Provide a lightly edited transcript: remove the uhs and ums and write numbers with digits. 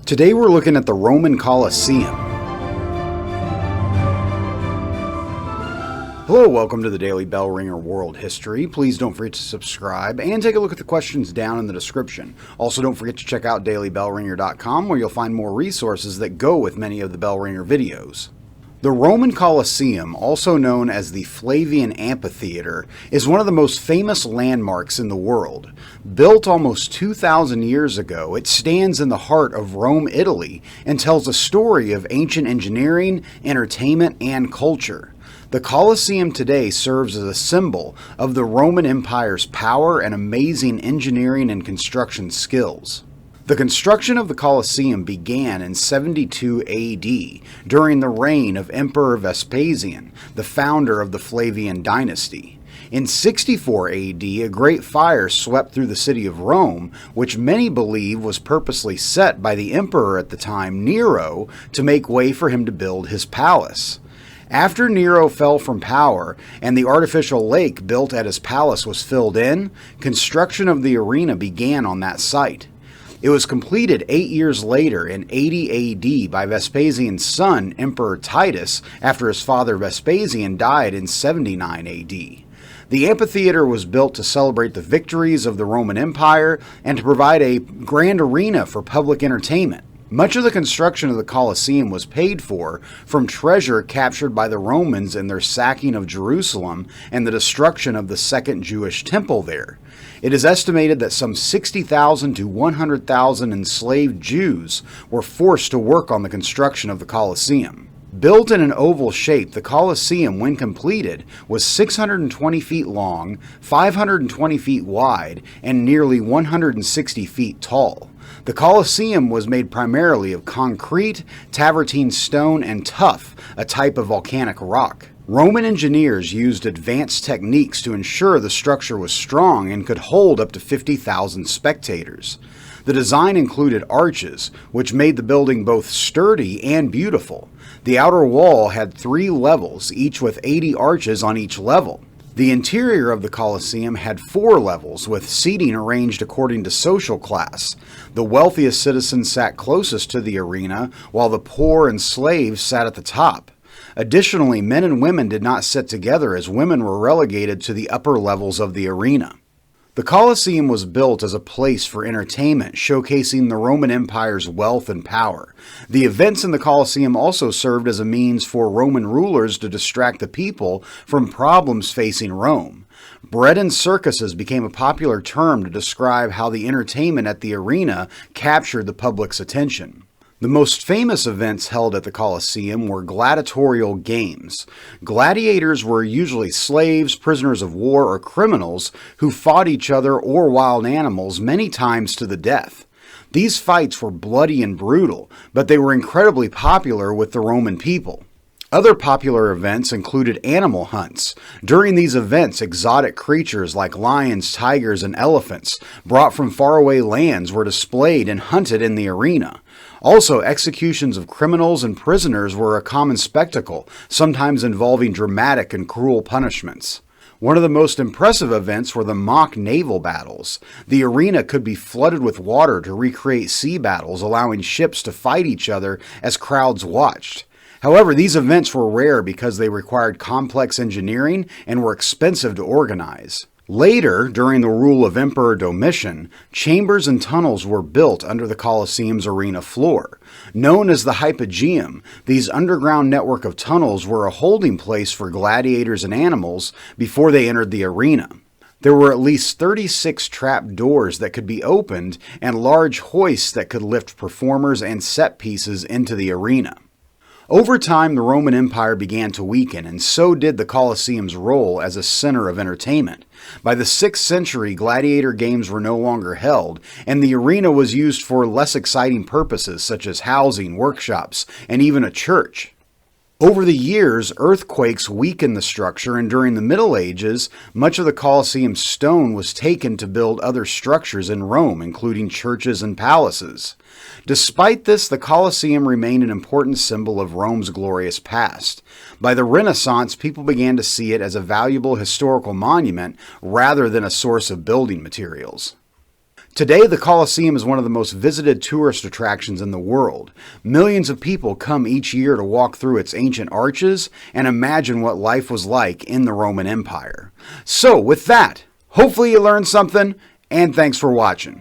Today we're looking at the Roman Colosseum. Hello, welcome to the Daily Bellringer World History. Please don't forget to subscribe and take a look at the questions down in the description. Also, don't forget to check out dailybellringer.com where you'll find more resources that go with many of the Bellringer videos. The Roman Colosseum, also known as the Flavian Amphitheater, is one of the most famous landmarks in the world. Built almost 2,000 years ago, it stands in the heart of Rome, Italy, and tells a story of ancient engineering, entertainment, and culture. The Colosseum today serves as a symbol of the Roman Empire's power and amazing engineering and construction skills. The construction of the Colosseum began in 72 AD during the reign of Emperor Vespasian, the founder of the Flavian dynasty. In 64 AD, a great fire swept through the city of Rome, which many believe was purposely set by the emperor at the time, Nero, to make way for him to build his palace. After Nero fell from power and the artificial lake built at his palace was filled in, construction of the arena began on that site. It was completed 8 years later in 80 AD by Vespasian's son, Emperor Titus, after his father Vespasian died in 79 AD. The amphitheater was built to celebrate the victories of the Roman Empire and to provide a grand arena for public entertainment. Much of the construction of the Colosseum was paid for from treasure captured by the Romans in their sacking of Jerusalem and the destruction of the Second Jewish Temple there. It is estimated that some 60,000 to 100,000 enslaved Jews were forced to work on the construction of the Colosseum. Built in an oval shape, the Colosseum, when completed, was 620 feet long, 520 feet wide, and nearly 160 feet tall. The Colosseum was made primarily of concrete, travertine stone, and tuff, a type of volcanic rock. Roman engineers used advanced techniques to ensure the structure was strong and could hold up to 50,000 spectators. The design included arches, which made the building both sturdy and beautiful. The outer wall had 3 levels, each with 80 arches on each level. The interior of the Colosseum had 4 levels, with seating arranged according to social class. The wealthiest citizens sat closest to the arena, while the poor and slaves sat at the top. Additionally, men and women did not sit together, as women were relegated to the upper levels of the arena. The Colosseum was built as a place for entertainment, showcasing the Roman Empire's wealth and power. The events in the Colosseum also served as a means for Roman rulers to distract the people from problems facing Rome. Bread and circuses became a popular term to describe how the entertainment at the arena captured the public's attention. The most famous events held at the Colosseum were gladiatorial games. Gladiators were usually slaves, prisoners of war, or criminals who fought each other or wild animals, many times to the death. These fights were bloody and brutal, but they were incredibly popular with the Roman people. Other popular events included animal hunts. During these events, exotic creatures like lions, tigers, and elephants brought from faraway lands were displayed and hunted in the arena. Also, executions of criminals and prisoners were a common spectacle, sometimes involving dramatic and cruel punishments. One of the most impressive events were the mock naval battles. The arena could be flooded with water to recreate sea battles, allowing ships to fight each other as crowds watched. However, these events were rare because they required complex engineering and were expensive to organize. Later, during the rule of Emperor Domitian, chambers and tunnels were built under the Colosseum's arena floor. Known as the hypogeum, these underground network of tunnels were a holding place for gladiators and animals before they entered the arena. There were at least 36 trap doors that could be opened and large hoists that could lift performers and set pieces into the arena. Over time, the Roman Empire began to weaken, and so did the Colosseum's role as a center of entertainment. By the 6th century, gladiator games were no longer held, and the arena was used for less exciting purposes such as housing, workshops, and even a church. Over the years, earthquakes weakened the structure, and during the Middle Ages, much of the Colosseum's stone was taken to build other structures in Rome, including churches and palaces. Despite this, the Colosseum remained an important symbol of Rome's glorious past. By the Renaissance, people began to see it as a valuable historical monument rather than a source of building materials. Today, the Coliseum is one of the most visited tourist attractions in the world. Millions of people come each year to walk through its ancient arches and imagine what life was like in the Roman Empire. So, with that, hopefully you learned something, and thanks for watching.